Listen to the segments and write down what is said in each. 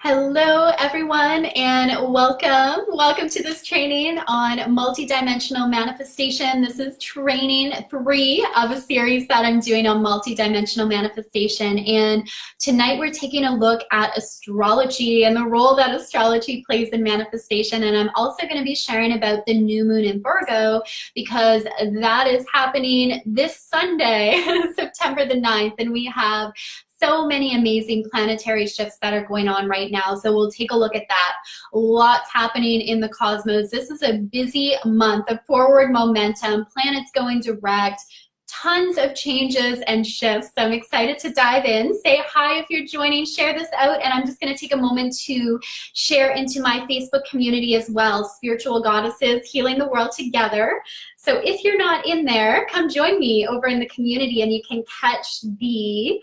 Hello everyone and welcome. Welcome to this training on multidimensional manifestation. This is training 3 of a series that I'm doing on multidimensional manifestation. And tonight we're taking a look at astrology and the role that astrology plays in manifestation. And I'm also going to be sharing about the new moon in Virgo because that is happening this Sunday, September the 9th. And we have so many amazing planetary shifts that are going on right now. So we'll take a look at that. Lots happening in the cosmos. This is a busy month of forward momentum, planets going direct, tons of changes and shifts. So I'm excited to dive in. Say hi if you're joining, share this out, and I'm just going to take a moment to share into my Facebook community as well, Spiritual Goddesses Healing the World Together. So if you're not in there, come join me over in the community and you can catch the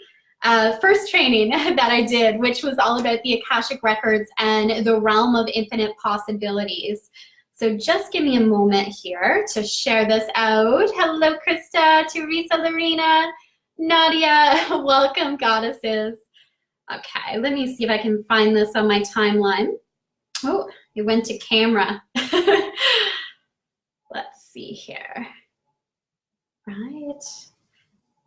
first training that I did, which was all about the Akashic Records and the realm of infinite possibilities. So just give me a moment here to share this out. Hello, Krista, Teresa, Lorena, Nadia, welcome, goddesses. Okay, let me see if I can find this on my timeline. Oh, it went to camera. Let's see here. Right.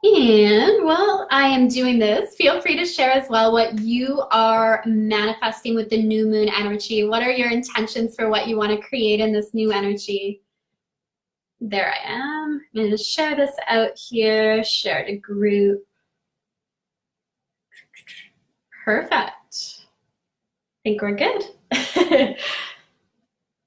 And while I am doing this, feel free to share as well what you are manifesting with the new moon energy. What are your intentions for what you want to create in this new energy? There I am. I'm going to share this out here, share to group. Perfect. I think we're good.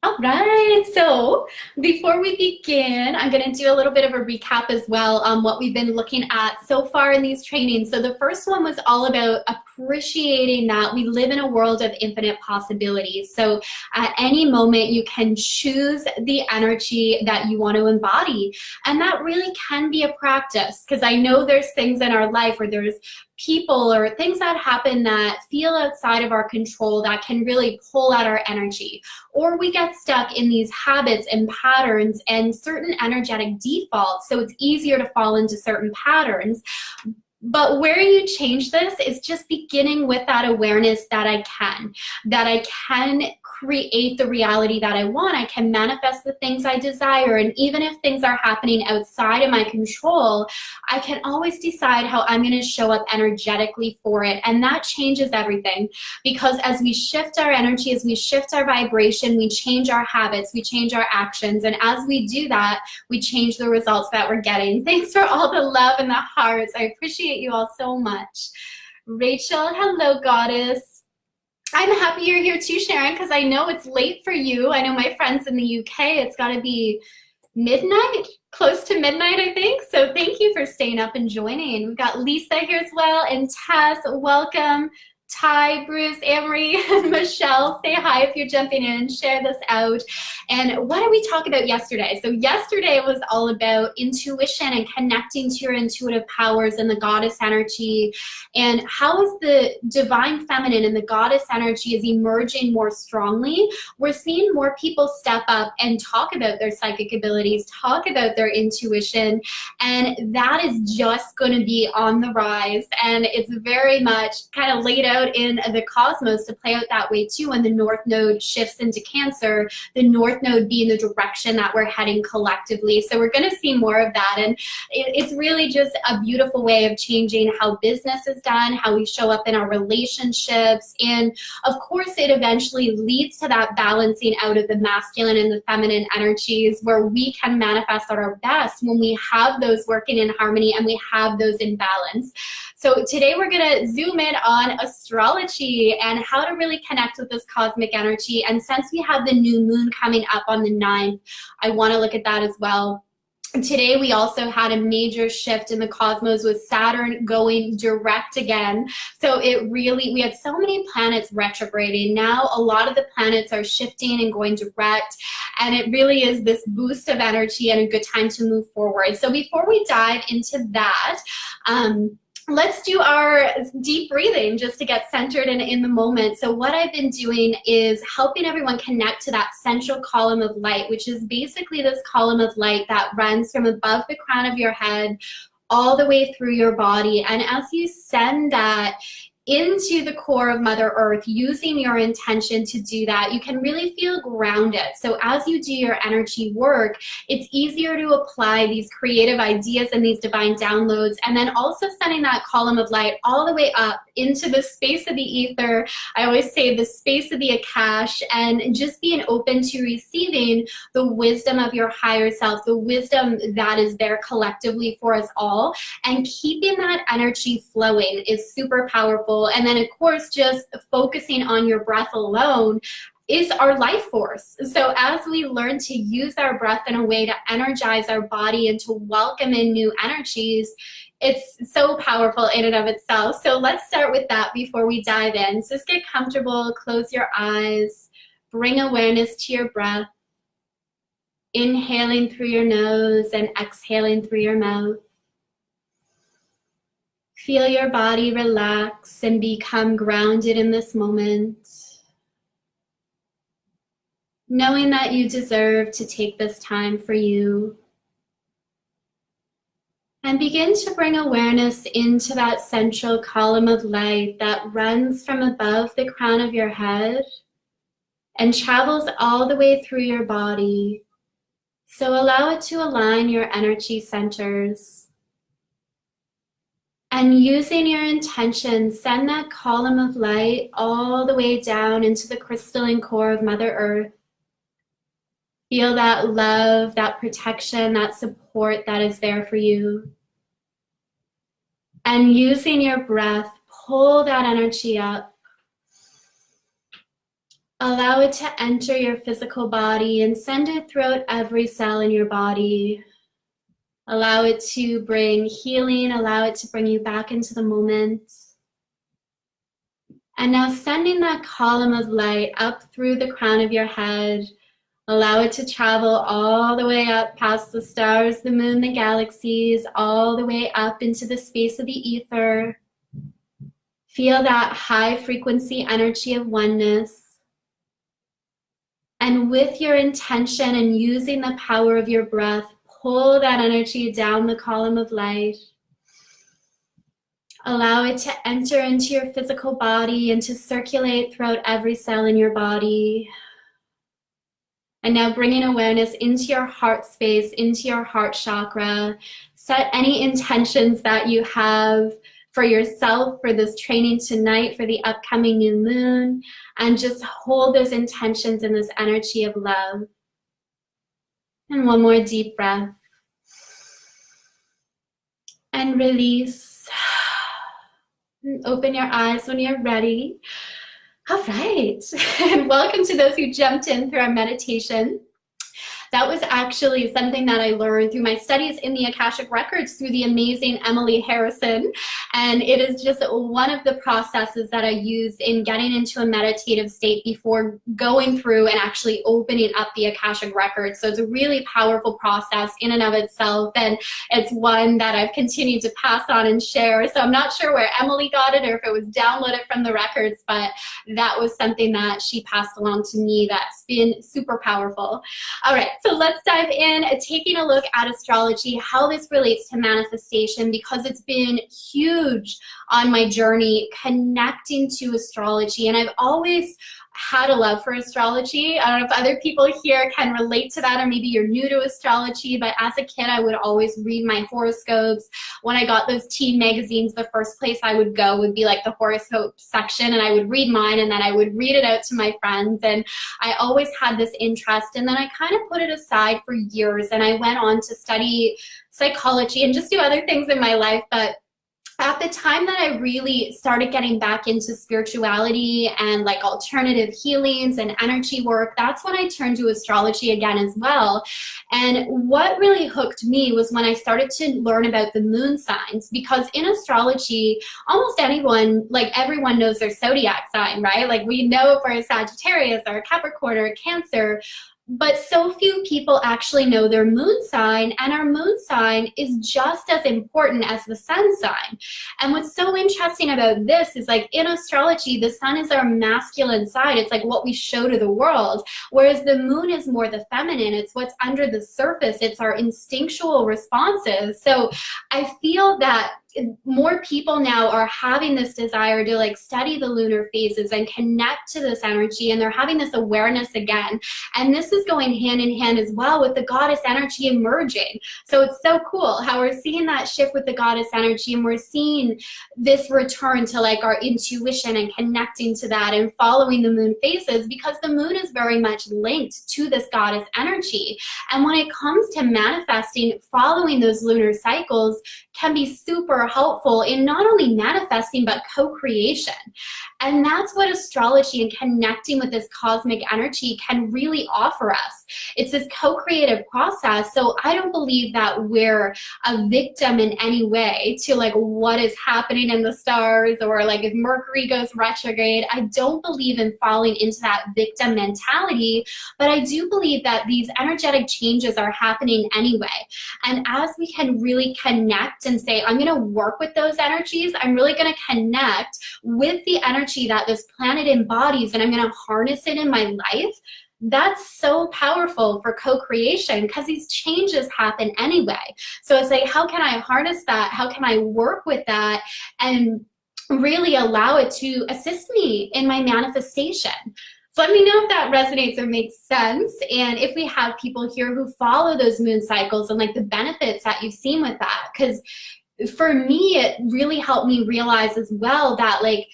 All right, so before we begin, I'm going to do a little bit of a recap as well on what we've been looking at so far in these trainings. So the first one was all about appreciating that we live in a world of infinite possibilities. So at any moment, you can choose the energy that you want to embody. And that really can be a practice, because I know there's things in our life where there's people or things that happen that feel outside of our control that can really pull at our energy. Or we get stuck in these habits and patterns and certain energetic defaults, so it's easier to fall into certain patterns. But where you change this is just beginning with that awareness that I can create the reality that I want. I can manifest the things I desire. And even if things are happening outside of my control, I can always decide how I'm going to show up energetically for it. And that changes everything, because as we shift our energy, as we shift our vibration, we change our habits, we change our actions. And as we do that, we change the results that we're getting. Thanks for all the love and the hearts. I appreciate you all so much. Rachel, hello, goddess. I'm happy you're here too, Sharon, because I know it's late for you. I know my friends in the UK, it's got to be midnight, close to midnight, I think. So thank you for staying up and joining. We've got Lisa here as well, and Tess, welcome. Ty, Bruce, Amory, and Michelle, say hi if you're jumping in, share this out. And what did we talk about yesterday? So yesterday was all about intuition and connecting to your intuitive powers and the goddess energy, and how is the divine feminine and the goddess energy is emerging more strongly. We're seeing more people step up and talk about their psychic abilities, talk about their intuition, and that is just going to be on the rise. And it's very much kind of laid out in the cosmos to play out that way too. When the North Node shifts into Cancer, the North Node being the direction that we're heading collectively. So we're going to see more of that. And it's really just a beautiful way of changing how business is done, how we show up in our relationships. And of course, it eventually leads to that balancing out of the masculine and the feminine energies, where we can manifest at our best when we have those working in harmony and we have those in balance. So today we're going to zoom in on astrology and how to really connect with this cosmic energy. And since we have the new moon coming up on the 9th, I want to look at that as well. Today we also had a major shift in the cosmos with Saturn going direct again. So we had so many planets retrograding. Now a lot of the planets are shifting and going direct, and it really is this boost of energy and a good time to move forward. So before we dive into that, let's do our deep breathing just to get centered and in the moment. So what I've been doing is helping everyone connect to that central column of light, which is basically this column of light that runs from above the crown of your head all the way through your body. And as you send that into the core of Mother Earth, using your intention to do that, you can really feel grounded. So as you do your energy work, it's easier to apply these creative ideas and these divine downloads, and then also sending that column of light all the way up into the space of the ether. I always say the space of the Akash, and just being open to receiving the wisdom of your higher self, the wisdom that is there collectively for us all, and keeping that energy flowing is super powerful. And then, of course, just focusing on your breath alone is our life force. So as we learn to use our breath in a way to energize our body and to welcome in new energies, it's so powerful in and of itself. So let's start with that before we dive in. So just get comfortable, close your eyes, bring awareness to your breath, inhaling through your nose and exhaling through your mouth. Feel your body relax and become grounded in this moment, knowing that you deserve to take this time for you. And begin to bring awareness into that central column of light that runs from above the crown of your head and travels all the way through your body. So allow it to align your energy centers. And using your intention, send that column of light all the way down into the crystalline core of Mother Earth. Feel that love, that protection, that support that is there for you. And using your breath, pull that energy up. Allow it to enter your physical body and send it throughout every cell in your body. Allow it to bring healing, allow it to bring you back into the moment. And now sending that column of light up through the crown of your head, allow it to travel all the way up past the stars, the moon, the galaxies, all the way up into the space of the ether. Feel that high frequency energy of oneness. And with your intention and using the power of your breath, pull that energy down the column of light. Allow it to enter into your physical body and to circulate throughout every cell in your body. And now bringing awareness into your heart space, into your heart chakra. Set any intentions that you have for yourself, for this training tonight, for the upcoming new moon, and just hold those intentions in this energy of love. And one more deep breath. And release. And open your eyes when you're ready. All right. And welcome to those who jumped in through our meditation. That was actually something that I learned through my studies in the Akashic Records through the amazing Emily Harrison. And it is just one of the processes that I use in getting into a meditative state before going through and actually opening up the Akashic Records. So it's a really powerful process in and of itself. And it's one that I've continued to pass on and share. So I'm not sure where Emily got it or if it was downloaded from the records, but that was something that she passed along to me that's been super powerful. All right. So let's dive in, taking a look at astrology, how this relates to manifestation, because it's been huge on my journey connecting to astrology. And I've always had a love for astrology. I don't know if other people here can relate to that, or maybe you're new to astrology, but as a kid, I would always read my horoscopes. When I got those teen magazines, the first place I would go would be like the horoscope section, and I would read mine, and then I would read it out to my friends, and I always had this interest, and then I kind of put it aside for years, and I went on to study psychology and just do other things in my life. But at the time that I really started getting back into spirituality and like alternative healings and energy work, that's when I turned to astrology again as well. And what really hooked me was when I started to learn about the moon signs, because in astrology, almost anyone, like everyone knows their zodiac sign, right? Like we know if we're a Sagittarius or a Capricorn or a Cancer, but so few people actually know their moon sign, and our moon sign is just as important as the sun sign. And what's so interesting about this is, like, in astrology, the sun is our masculine side. It's like what we show to the world, whereas the moon is more the feminine. It's what's under the surface. It's our instinctual responses. So I feel that more people now are having this desire to like study the lunar phases and connect to this energy, and they're having this awareness again. And this is going hand in hand as well with the goddess energy emerging. So it's so cool how we're seeing that shift with the goddess energy, and we're seeing this return to like our intuition and connecting to that and following the moon phases, because the moon is very much linked to this goddess energy. And when it comes to manifesting, following those lunar cycles can be super helpful in not only manifesting but co-creation. And that's what astrology and connecting with this cosmic energy can really offer us. It's this co-creative process. So I don't believe that we're a victim in any way to like what is happening in the stars, or like if Mercury goes retrograde. I don't believe in falling into that victim mentality, but I do believe that these energetic changes are happening anyway. And as we can really connect and say, I'm going to work with those energies, I'm really going to connect with the energy that this planet embodies, and I'm going to harness it in my life. That's so powerful for co-creation, because these changes happen anyway. So it's like, how can I harness that? How can I work with that and really allow it to assist me in my manifestation? So let me know if that resonates or makes sense. And if we have people here who follow those moon cycles and like the benefits that you've seen with that. Because for me, it really helped me realize as well that like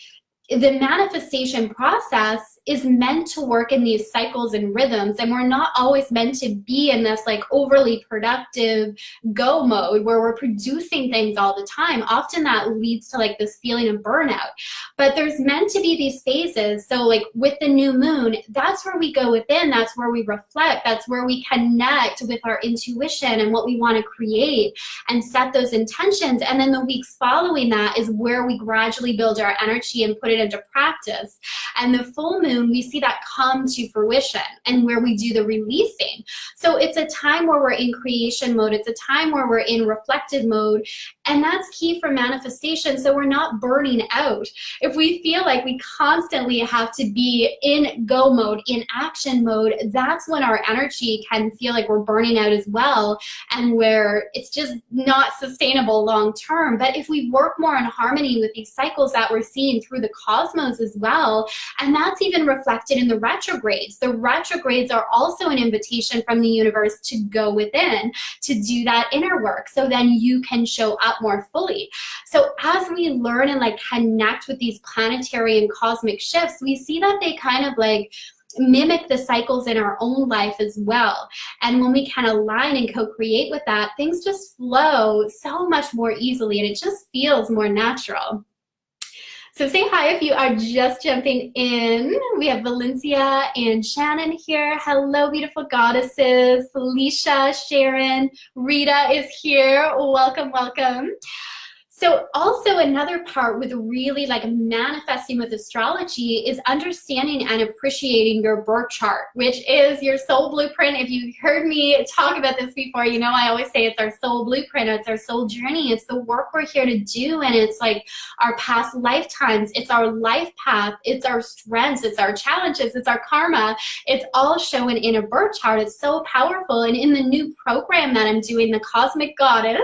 the manifestation process is meant to work in these cycles and rhythms, and we're not always meant to be in this like overly productive go mode where we're producing things all the time. Often that leads to like this feeling of burnout, but there's meant to be these phases. So like with the new moon, that's where we go within, that's where we reflect, that's where we connect with our intuition and what we want to create and set those intentions. And then the weeks following that is where we gradually build our energy and put it into practice. And the full moon, we see that come to fruition and where we do the releasing. So it's a time where we're in creation mode. It's a time where we're in reflective mode. And that's key for manifestation. So we're not burning out. If we feel like we constantly have to be in go mode, in action mode, that's when our energy can feel like we're burning out as well, and where it's just not sustainable long term. But if we work more in harmony with these cycles that we're seeing through the cosmos as well, and that's even reflected in the retrogrades. The retrogrades are also an invitation from the universe to go within, to do that inner work, so then you can show up more fully. So as we learn and like connect with these planetary and cosmic shifts, we see that they kind of like mimic the cycles in our own life as well. And when we can align and co-create with that, things just flow so much more easily, and it just feels more natural. So say hi if you are just jumping in. We have Valencia and Shannon here. Hello, beautiful goddesses. Felicia, Sharon, Rita is here. Welcome, welcome. So also another part with really like manifesting with astrology is understanding and appreciating your birth chart, which is your soul blueprint. If you've heard me talk about this before, you know I always say it's our soul blueprint, it's our soul journey, it's the work we're here to do, and it's like our past lifetimes, it's our life path, it's our strengths, it's our challenges, it's our karma. It's all shown in a birth chart. It's so powerful. And in the new program that I'm doing, the Cosmic Goddess,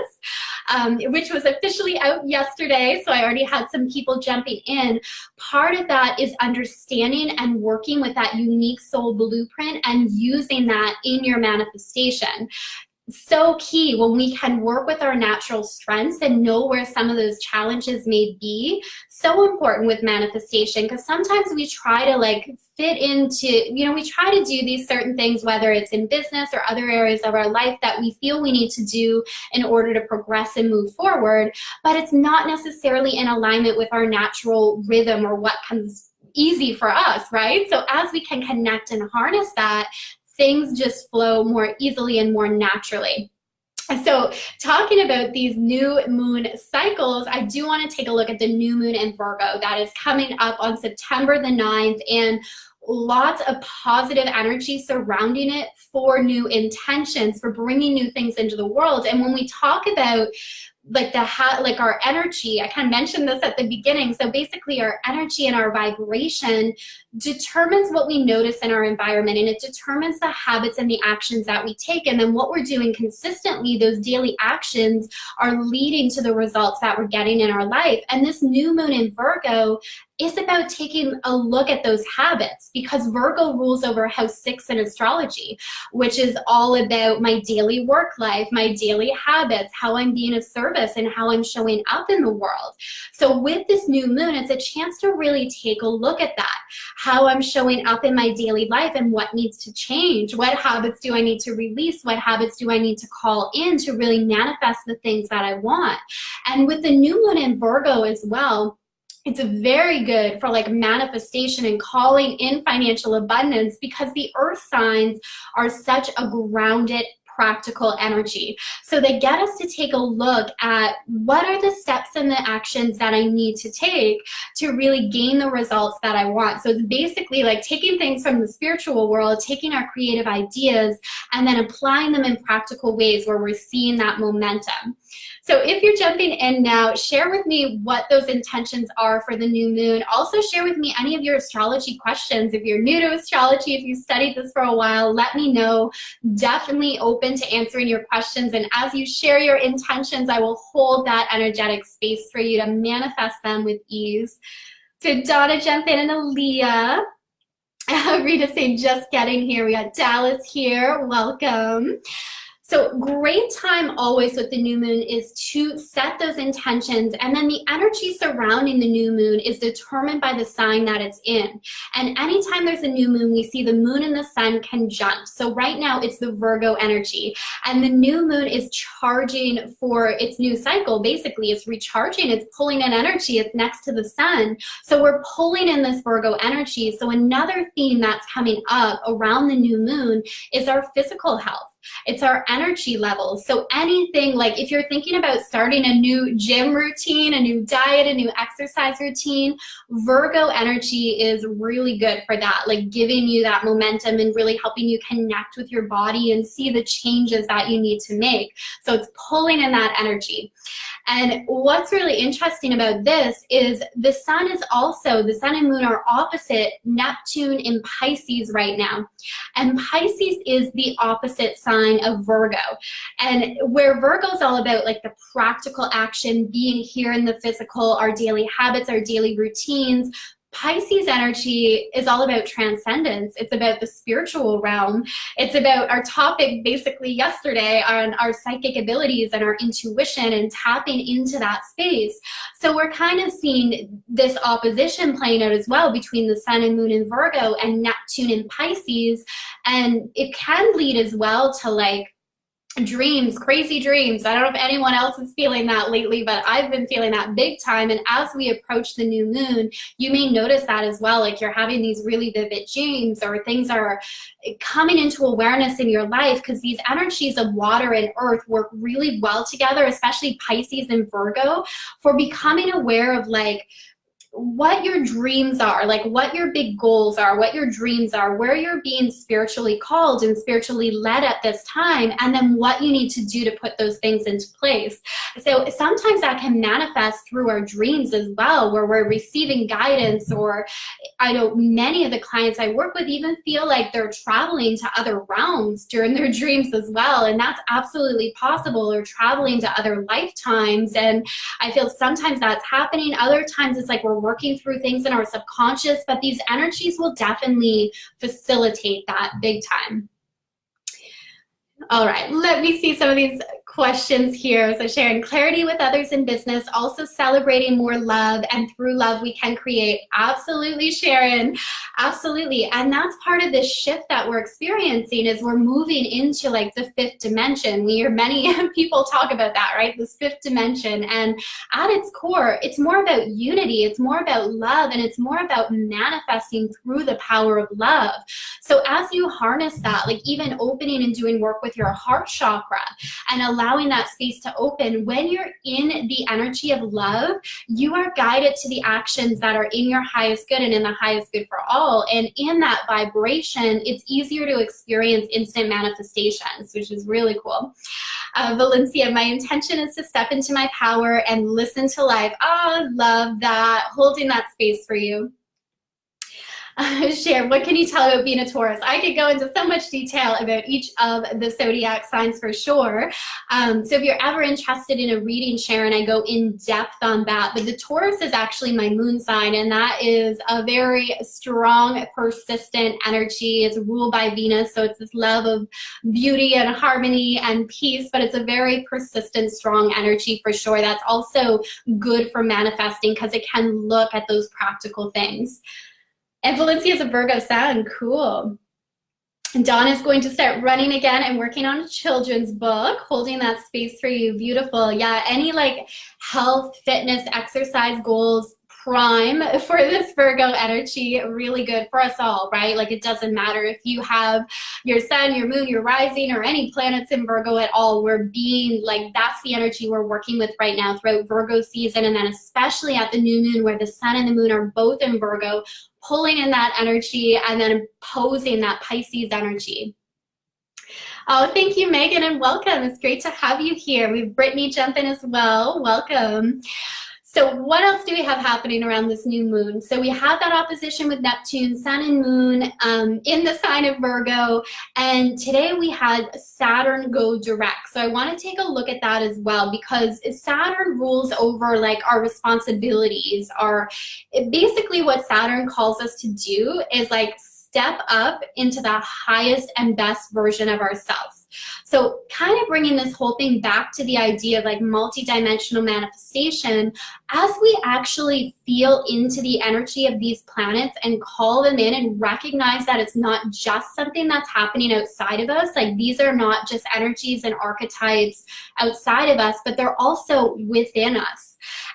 which was officially out yesterday, so I already had some people jumping in. Part of that is understanding and working with that unique soul blueprint and using that in your manifestation. So key when we can work with our natural strengths and know where some of those challenges may be. So important with manifestation, because sometimes we try to like fit into, you know, we try to do these certain things, whether it's in business or other areas of our life that we feel we need to do in order to progress and move forward, but it's not necessarily in alignment with our natural rhythm or what comes easy for us, right? So as we can connect and harness that, things just flow more easily and more naturally. So talking about these new moon cycles, I do want to take a look at the new moon in Virgo that is coming up on September the 9th, and lots of positive energy surrounding it for new intentions, for bringing new things into the world. And when we talk about like our energy, I kind of mentioned this at the beginning. So basically our energy and our vibration determines what we notice in our environment, and it determines the habits and the actions that we take. And then what we're doing consistently, those daily actions are leading to the results that we're getting in our life. And this new moon in Virgo is about taking a look at those habits, because Virgo rules over house 6 in astrology, which is all about my daily work life, my daily habits, how I'm being of service, and how I'm showing up in the world. So with this new moon, it's a chance to really take a look at that, how I'm showing up in my daily life and what needs to change. What habits do I need to release? What habits do I need to call in to really manifest the things that I want? And with the new moon in Virgo as well, it's very good for like manifestation and calling in financial abundance, because the earth signs are such a grounded, practical energy. So they get us to take a look at what are the steps and the actions that I need to take to really gain the results that I want. So it's basically like taking things from the spiritual world, taking our creative ideas, and then applying them in practical ways where we're seeing that momentum. So if you're jumping in now, share with me what those intentions are for the new moon. Also share with me any of your astrology questions. If you're new to astrology, if you studied this for a while, let me know. Definitely open to answering your questions. And as you share your intentions, I will hold that energetic space for you to manifest them with ease. So Donna, jump in, and Aaliyah. Rita saying, just getting here. We got Dallas here. Welcome. So great time always with the new moon is to set those intentions, and then the energy surrounding the new moon is determined by the sign that it's in. And anytime there's a new moon, we see the moon and the sun conjunct. So right now it's the Virgo energy, and the new moon is charging for its new cycle. Basically, it's recharging, it's pulling in energy, it's next to the sun. So we're pulling in this Virgo energy. So another theme that's coming up around the new moon is our physical health. It's our energy levels. So anything, like if you're thinking about starting a new gym routine, a new diet, a new exercise routine, Virgo energy is really good for that, like giving you that momentum and really helping you connect with your body and see the changes that you need to make. So it's pulling in that energy. And what's really interesting about this is the sun and moon are opposite Neptune in Pisces right now. And Pisces is the opposite sign of Virgo. And where Virgo is all about like the practical action, being here in the physical, our daily habits, our daily routines, Pisces energy is all about transcendence. It's about the spiritual realm. It's about our topic basically yesterday on our psychic abilities and our intuition and tapping into that space. So we're kind of seeing this opposition playing out as well between the sun and moon in Virgo and Neptune in Pisces. And it can lead as well to like dreams, crazy dreams. I don't know if anyone else is feeling that lately, but I've been feeling that big time. And as we approach the new moon, you may notice that as well. Like you're having these really vivid dreams, or things are coming into awareness in your life, because these energies of water and earth work really well together, especially Pisces and Virgo, for becoming aware of like what your dreams are, like what your big goals are, what your dreams are, where you're being spiritually called and spiritually led at this time, and then what you need to do to put those things into place. So sometimes that can manifest through our dreams as well, where we're receiving guidance, or I know many of the clients I work with even feel like they're traveling to other realms during their dreams as well, and that's absolutely possible, or traveling to other lifetimes. And I feel sometimes that's happening. Other times it's like we're working through things in our subconscious, but these energies will definitely facilitate that big time. All right, let me see some of these questions here. So sharing clarity with others in business, also celebrating more love, and through love we can create. Absolutely, Sharon, absolutely. And that's part of this shift that we're experiencing, is we're moving into like the fifth dimension. We hear many people talk about that, right? This fifth dimension. And at its core, it's more about unity, it's more about love, and it's more about manifesting through the power of love. So as you harness that, like even opening and doing work with your heart chakra and allowing that space to open, when you're in the energy of love, you are guided to the actions that are in your highest good and in the highest good for all. And in that vibration, it's easier to experience instant manifestations, which is really cool. Valencia, my intention is to step into my power and listen to life. Oh, love that. Holding that space for you. Share, what can you tell about being a Taurus? I could go into so much detail about each of the zodiac signs for sure. So if you're ever interested in a reading, Sharon, I go in depth on that. But the Taurus is actually my moon sign, and that is a very strong, persistent energy. It's ruled by Venus, so it's this love of beauty and harmony and peace, but it's a very persistent, strong energy for sure. That's also good for manifesting because it can look at those practical things. And Valencia is a Virgo sun. Cool. Dawn is going to start running again and working on a children's book, holding that space for you. Beautiful. Yeah, any like health, fitness, exercise goals, prime for this Virgo energy. Really good for us all, right? Like, it doesn't matter if you have your sun, your moon, your rising, or any planets in Virgo at all. We're being like, that's the energy we're working with right now throughout Virgo season, and then especially at the new moon where the sun and the moon are both in Virgo, pulling in that energy and then opposing that Pisces energy. Oh, thank you, Megan, and welcome. It's great to have you here. We have Brittany jump in as well. Welcome. So what else do we have happening around this new moon? So we have that opposition with Neptune, sun and moon in the sign of Virgo. And today we had Saturn go direct. So I want to take a look at that as well, because Saturn rules over like our responsibilities. Basically what Saturn calls us to do is like step up into the highest and best version of ourselves. So kind of bringing this whole thing back to the idea of like multidimensional manifestation, as we actually feel into the energy of these planets and call them in and recognize that it's not just something that's happening outside of us, like these are not just energies and archetypes outside of us, but they're also within us.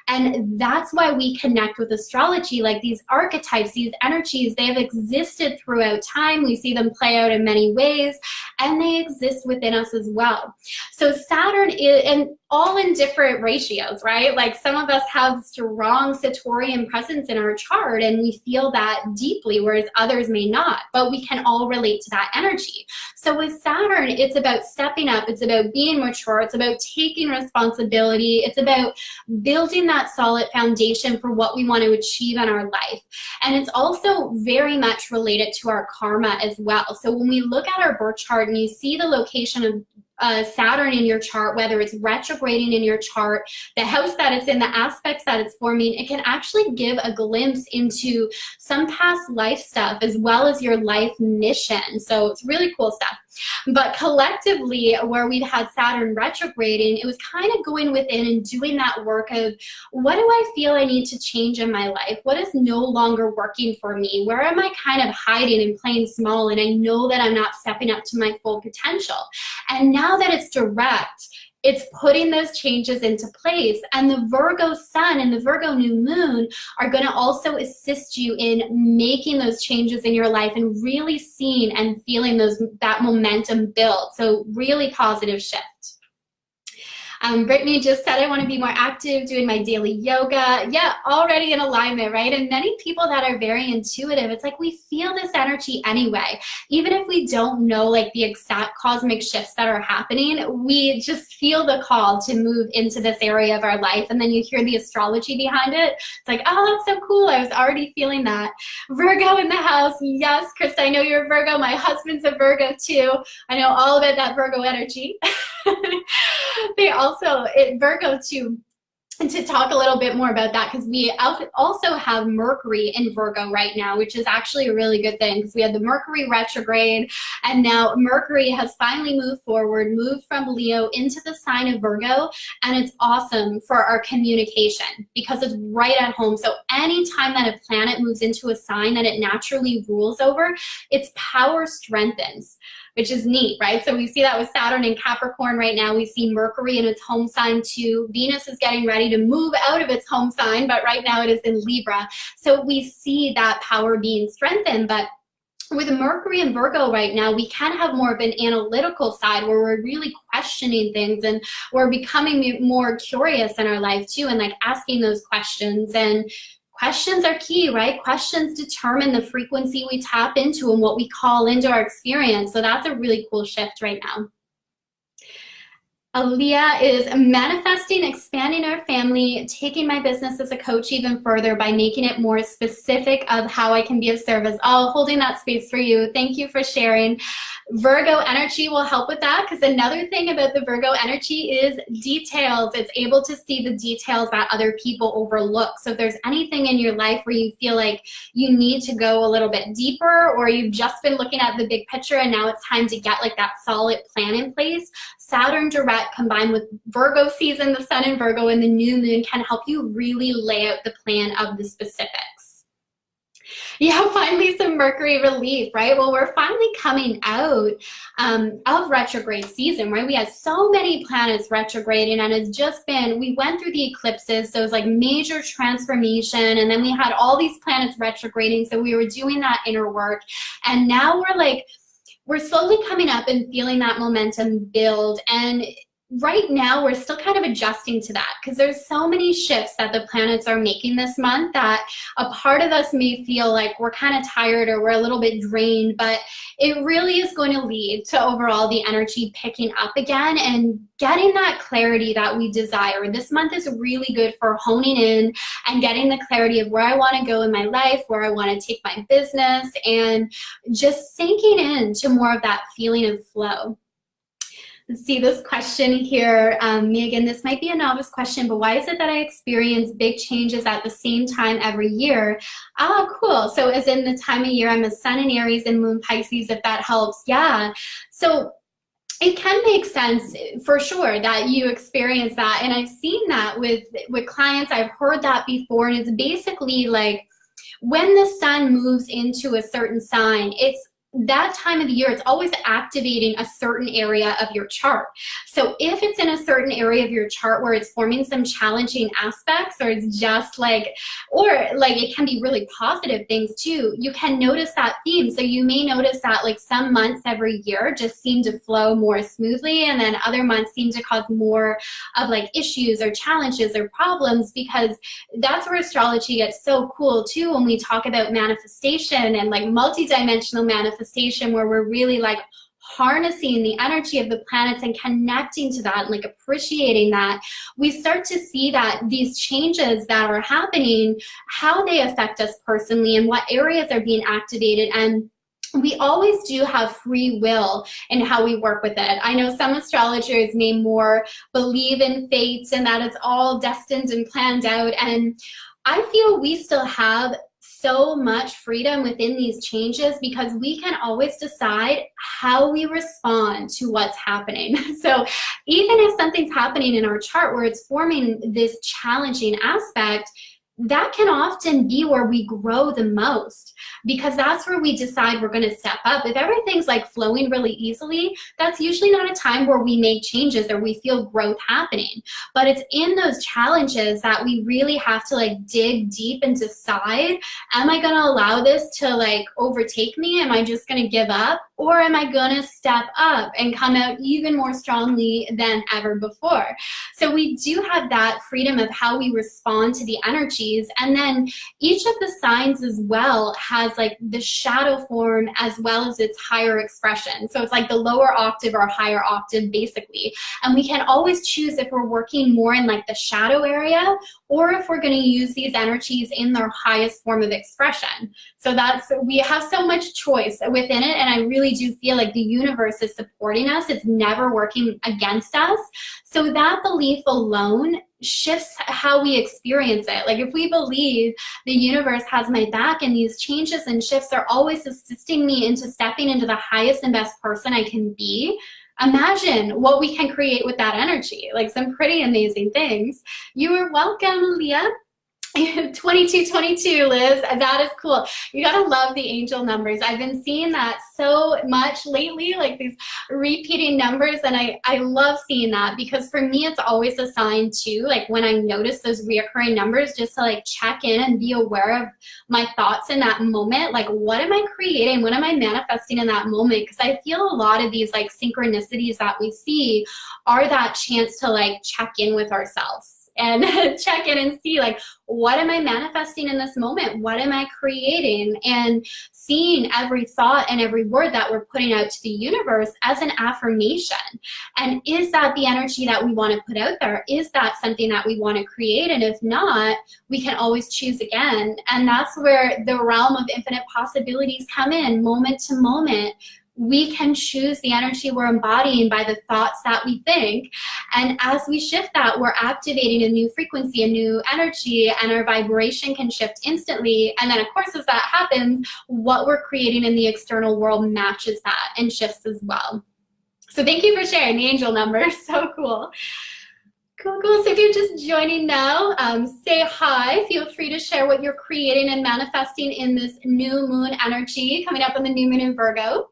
And that's why we connect with astrology. Like these archetypes, these energies, they have existed throughout time. We see them play out in many ways, and they exist within us as well. So Saturn is, and all in different ratios, right? Like some of us have strong Saturnian presence in our chart and we feel that deeply, whereas others may not, but we can all relate to that energy. So with Saturn, it's about stepping up, it's about being mature, it's about taking responsibility, it's about building that solid foundation for what we want to achieve in our life. And it's also very much related to our karma as well. So when we look at our birth chart and you see the location of Saturn in your chart, whether it's retrograding in your chart, the house that it's in, the aspects that it's forming, it can actually give a glimpse into some past life stuff as well as your life mission. So it's really cool stuff. But collectively, where we've had Saturn retrograding, it was kind of going within and doing that work of, what do I feel I need to change in my life? What is no longer working for me? Where am I kind of hiding and playing small and I know that I'm not stepping up to my full potential? And now that it's direct, it's putting those changes into place. And the Virgo sun and the Virgo new moon are going to also assist you in making those changes in your life and really seeing and feeling that momentum build. So really positive shift. Brittany just said, I want to be more active, doing my daily yoga. Yeah, already in alignment, right? And many people that are very intuitive, it's like we feel this energy anyway. Even if we don't know like the exact cosmic shifts that are happening, we just feel the call to move into this area of our life. And then you hear the astrology behind it. It's like, oh, that's so cool. I was already feeling that. Virgo in the house. Yes, Krista, I know you're a Virgo. My husband's a Virgo too. I know all about that Virgo energy. They also, Virgo too, and to talk a little bit more about that, because we also have Mercury in Virgo right now, which is actually a really good thing, because we had the Mercury retrograde, and now Mercury has finally moved forward, moved from Leo into the sign of Virgo, and it's awesome for our communication because it's right at home. So anytime that a planet moves into a sign that it naturally rules over, its power strengthens, which is neat, right? So we see that with Saturn in Capricorn right now. We see Mercury in its home sign too. Venus is getting ready to move out of its home sign, but right now it is in Libra. So we see that power being strengthened. But with Mercury and Virgo right now, we can have more of an analytical side where we're really questioning things and we're becoming more curious in our life too, and like asking those questions. And questions are key, right? Questions determine the frequency we tap into and what we call into our experience. So that's a really cool shift right now. Aaliyah is manifesting, expanding our family, taking my business as a coach even further by making it more specific of how I can be of service. Oh, holding that space for you. Thank you for sharing. Virgo energy will help with that, because another thing about the Virgo energy is details. It's able to see the details that other people overlook. So if there's anything in your life where you feel like you need to go a little bit deeper, or you've just been looking at the big picture and now it's time to get like that solid plan in place, Saturn direct combined with Virgo season, the sun in Virgo and the new moon can help you really lay out the plan of the specifics. Yeah, finally some Mercury relief, right? Well, we're finally coming out of retrograde season, right? We had so many planets retrograding, and it's just been, we went through the eclipses, so it was like major transformation, and then we had all these planets retrograding, so we were doing that inner work, and now we're slowly coming up and feeling that momentum build. And right now we're still kind of adjusting to that, because there's so many shifts that the planets are making this month that a part of us may feel like we're kind of tired or we're a little bit drained, but it really is going to lead to overall the energy picking up again and getting that clarity that we desire. This month is really good for honing in and getting the clarity of where I want to go in my life, where I want to take my business, and just sinking into more of that feeling of flow. Let's see this question here. Megan, this might be a novice question, but why is it that I experience big changes at the same time every year? Oh, cool. So as in the time of year, I'm a sun in Aries and moon Pisces, if that helps. Yeah. So it can make sense for sure that you experience that. And I've seen that with clients. I've heard that before. And it's basically like when the sun moves into a certain sign, it's that time of the year, it's always activating a certain area of your chart. So if it's in a certain area of your chart where it's forming some challenging aspects, or it's just like, or like it can be really positive things too, you can notice that theme. So you may notice that like some months every year just seem to flow more smoothly, and then other months seem to cause more of like issues or challenges or problems, because that's where astrology gets so cool too, when we talk about manifestation and like multidimensional manifestation, where we're really like harnessing the energy of the planets and connecting to that and like appreciating that. We start to see that these changes that are happening, how they affect us personally and what areas are being activated. And we always do have free will in how we work with it. I know some astrologers may more believe in fate and that it's all destined and planned out, and I feel we still have so much freedom within these changes, because we can always decide how we respond to what's happening. So even if something's happening in our chart where it's forming this challenging aspect, that can often be where we grow the most, because that's where we decide we're going to step up. If everything's like flowing really easily, that's usually not a time where we make changes or we feel growth happening. But it's in those challenges that we really have to like dig deep and decide, am I going to allow this to like overtake me? Am I just going to give up? Or am I going to step up and come out even more strongly than ever before? So we do have that freedom of how we respond to the energies. And then each of the signs as well has like the shadow form as well as its higher expression. So it's like the lower octave or higher octave basically. And we can always choose if we're working more in like the shadow area, or if we're going to use these energies in their highest form of expression. So we have so much choice within it, and I really do feel like the universe is supporting us. It's never working against us. So that belief alone shifts how we experience it. Like if we believe the universe has my back and these changes and shifts are always assisting me into stepping into the highest and best person I can be, imagine what we can create with that energy, like some pretty amazing things. You are welcome, Leah. 2222, Liz, that is cool. You gotta love the angel numbers. I've been seeing that so much lately, like these repeating numbers, and I love seeing that, because for me it's always a sign too, like when I notice those reoccurring numbers, just to like check in and be aware of my thoughts in that moment. Like what am I creating? What am I manifesting in that moment? Because I feel a lot of these like synchronicities that we see are that chance to like check in with ourselves and check in and see, like, what am I manifesting in this moment? What am I creating? And seeing every thought and every word that we're putting out to the universe as an affirmation. And is that the energy that we want to put out there? Is that something that we want to create? And if not, we can always choose again. And that's where the realm of infinite possibilities come in, moment to moment. We can choose the energy we're embodying by the thoughts that we think. And as we shift that, we're activating a new frequency, a new energy, and our vibration can shift instantly. And then, of course, as that happens, what we're creating in the external world matches that and shifts as well. So thank you for sharing the angel number. So cool. Cool, cool. So if you're just joining now, say hi. Feel free to share what you're creating and manifesting in this new moon energy coming up on the new moon in Virgo.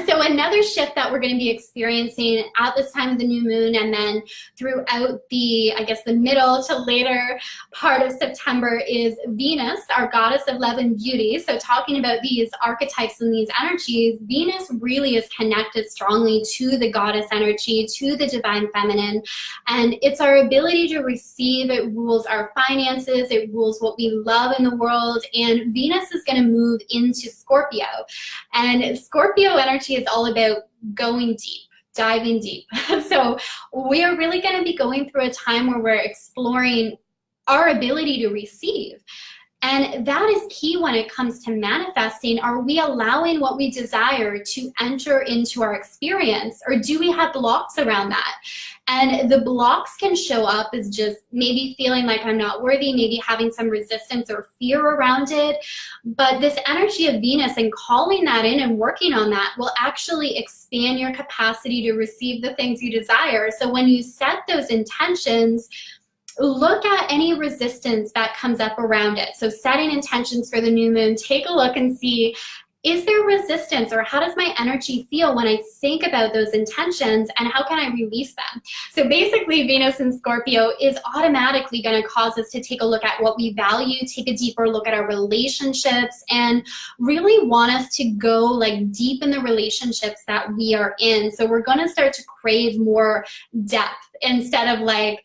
So another shift that we're going to be experiencing at this time of the new moon, and then throughout the, I guess, the middle to later part of September, is Venus, our goddess of love and beauty. So talking about these archetypes and these energies, Venus really is connected strongly to the goddess energy, to the divine feminine. And it's our ability to receive. It rules our finances. It rules what we love in the world. And Venus is going to move into Scorpio. And Scorpio energy is all about going deep, diving deep. So we're really going to be going through a time where we're exploring our ability to receive. And that is key when it comes to manifesting. Are we allowing what we desire to enter into our experience, or do we have blocks around that? And the blocks can show up as just maybe feeling like I'm not worthy, maybe having some resistance or fear around it. But this energy of Venus and calling that in and working on that will actually expand your capacity to receive the things you desire. So when you set those intentions, look at any resistance that comes up around it. So setting intentions for the new moon, take a look and see, is there resistance, or how does my energy feel when I think about those intentions, and how can I release them? So basically, Venus in Scorpio is automatically going to cause us to take a look at what we value, take a deeper look at our relationships, and really want us to go like deep in the relationships that we are in. So we're going to start to crave more depth instead of like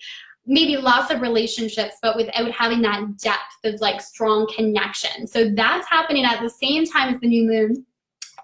maybe lots of relationships, but without having that depth of like strong connection. So that's happening at the same time as the new moon.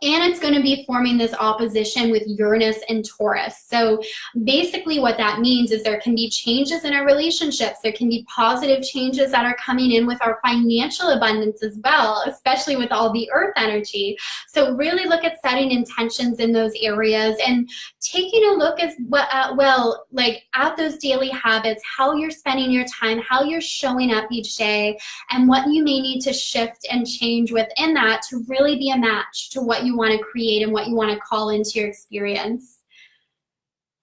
And it's going to be forming this opposition with Uranus and Taurus. So basically what that means is there can be changes in our relationships. There can be positive changes that are coming in with our financial abundance as well, especially with all the earth energy. So really look at setting intentions in those areas and taking a look as well, like at those daily habits, how you're spending your time, how you're showing up each day, and what you may need to shift and change within that to really be a match to what you want to create and what you want to call into your experience.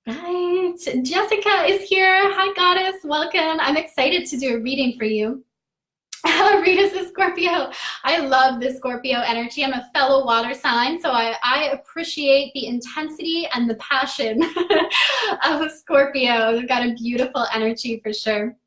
Right, Jessica is here. Hi, goddess, welcome. I'm excited to do a reading for you. Rita's a Scorpio. I love the Scorpio energy. I'm a fellow water sign, so I appreciate the intensity and the passion of a Scorpio. They've got a beautiful energy for sure.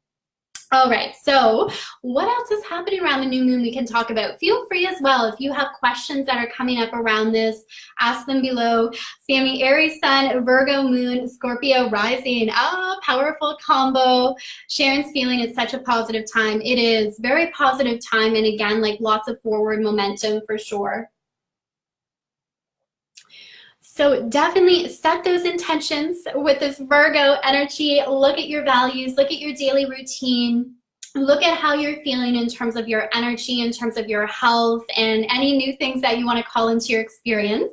All right, so what else is happening around the new moon we can talk about? Feel free as well. If you have questions that are coming up around this, ask them below. Sammy, Aries sun, Virgo moon, Scorpio rising. Ah, powerful combo. Sharon's feeling it's such a positive time. It is very positive time, and again, like lots of forward momentum for sure. So definitely set those intentions with this Virgo energy. Look at your values, look at your daily routine, look at how you're feeling in terms of your energy, in terms of your health, and any new things that you want to call into your experience.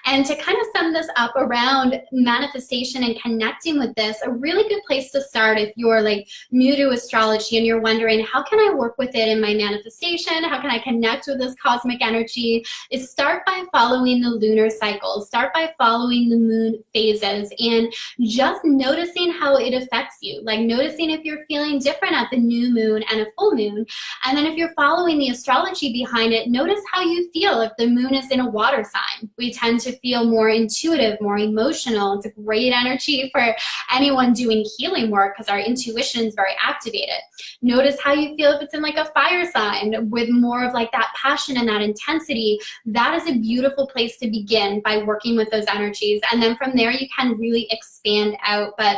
And to kind of sum this up around manifestation and connecting with this, a really good place to start if you're like new to astrology and you're wondering, how can I work with it in my manifestation? How can I connect with this cosmic energy? Is start by following the lunar cycles. Start by following the moon phases and just noticing how it affects you. Like noticing if you're feeling different at the new moon and a full moon. And then if you're following the astrology behind it, notice how you feel if the moon is in a water sign. We tend to feel more intuitive, more emotional. It's a great energy for anyone doing healing work because our intuition is very activated. Notice how you feel if it's in like a fire sign with more of like that passion and that intensity. That is a beautiful place to begin by working with those energies. And then from there, you can really expand out. But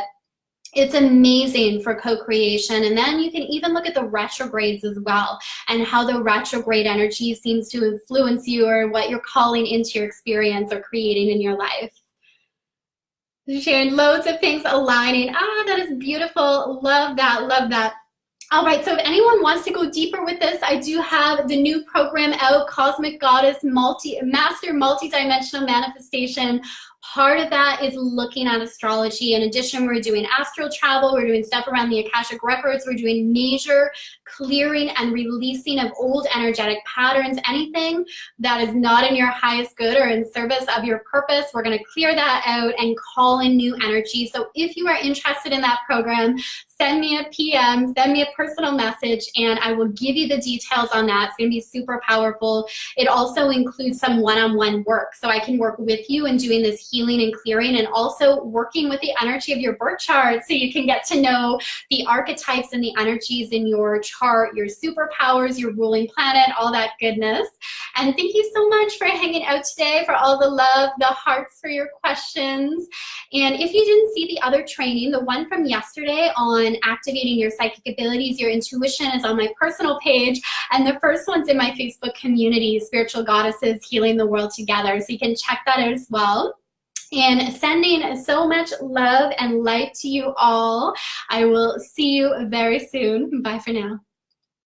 It's amazing for co-creation. And then you can even look at the retrogrades as well, and how the retrograde energy seems to influence you, or what you're calling into your experience or creating in your life. Sharing loads of things aligning. Ah, that is beautiful. Love that, love that. All right, so if anyone wants to go deeper with this, I do have the new program out, Cosmic Goddess Master Multidimensional Manifestation. Part of that is looking at astrology. In addition, we're doing astral travel, we're doing stuff around the Akashic Records, we're doing major clearing and releasing of old energetic patterns. Anything that is not in your highest good or in service of your purpose, we're going to clear that out and call in new energy. So if you are interested in that program, send me a PM, send me a personal message, and I will give you the details on that. It's going to be super powerful. It also includes some one-on-one work. So I can work with you in doing this healing and clearing, and also working with the energy of your birth chart, so you can get to know the archetypes and the energies in your chart, your superpowers, your ruling planet, all that goodness. And thank you so much for hanging out today, for all the love, the hearts for your questions. And if you didn't see the other training, the one from yesterday on activating your psychic abilities, your intuition, is on my personal page. And the first one's in my Facebook community, Spiritual Goddesses Healing the World Together. So you can check that out as well. And sending so much love and light to you all. I will see you very soon. Bye for now.